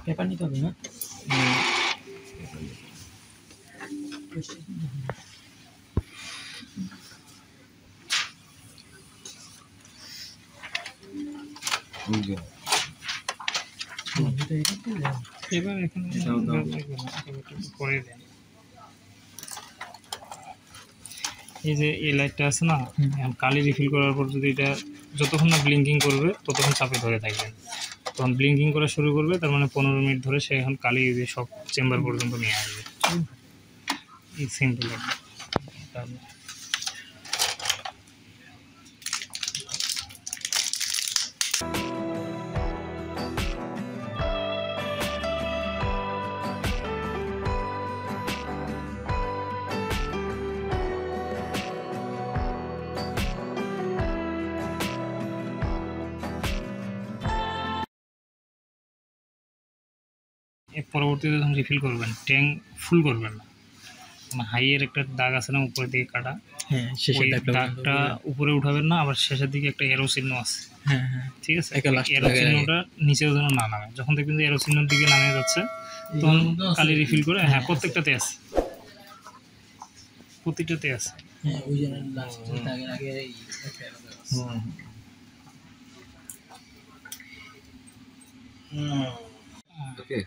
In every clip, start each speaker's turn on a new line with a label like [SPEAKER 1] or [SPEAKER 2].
[SPEAKER 1] paper নিতে হবে না
[SPEAKER 2] এবার এখানে পরে দেন এই যে এই লাইটটা আছে না কালি রিফিল করার পর যদি এটা যতক্ষণ না ব্লিঙ্কিং করবে ততক্ষণ চাপে ধরে থাকবেন তখন ব্লিঙ্কিং করা শুরু করবে তার মানে 15 মিনিট ধরে সে এখন কালি সব চেম্বার পর্যন্ত নিয়ে আসবে এই সিম্পল তাহলে এর পরবর্তীতে যখন রিফিল করবেন ট্যাঙ্ক ফুল করবেন না হাইয়ের একটা দাগ আছে না উপরের দিকে কাটা
[SPEAKER 1] হ্যাঁ শেষের
[SPEAKER 2] দাগটা উপরে উঠাবেন না আবার শেষের দিকে একটা এরো চিহ্ন আছে
[SPEAKER 1] হ্যাঁ হ্যাঁ
[SPEAKER 2] ঠিক আছে এরো চিহ্নটা নিচেও যেন না নামে যখন দেখবেন যে এরো চিহ্নের দিকে নামে যাচ্ছে তখন কালি রিফিল করে হ্যাঁ প্রত্যেকটাতে আছে প্রতিটাতে আছে
[SPEAKER 1] হ্যাঁ ওই জন্য লাস্ট দাগের আগে
[SPEAKER 3] ওকে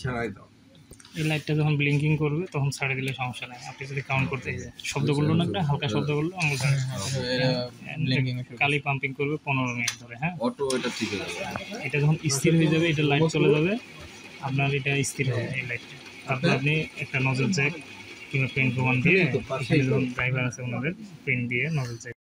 [SPEAKER 3] ছাড়াই দাও
[SPEAKER 2] এই লাইটটা যখন ব্লিঙ্কিং করবে তখন ছাড়ে দিলে সমস্যা নাই আপনি যদি কাউন্ট করতে শব্দ করলো না একটা হালকা শব্দ করলো আঙুল কালি পাম্পিং করবে 15 মিনিট ধরে হ্যাঁ
[SPEAKER 3] অটো এটা ঠিক আছে
[SPEAKER 2] এটা যখন স্থির হয়ে যাবে এটা লাইট চলে যাবে আপনার এটা স্থির হবে এই লাইটটা তারপর আপনি একটা নজল জ্যাক কিংবা পেন প্রমাণ দিয়ে এখানে যখন ড্রাইভার আছে ওনাদের পেন দিয়ে নজল জ্যাক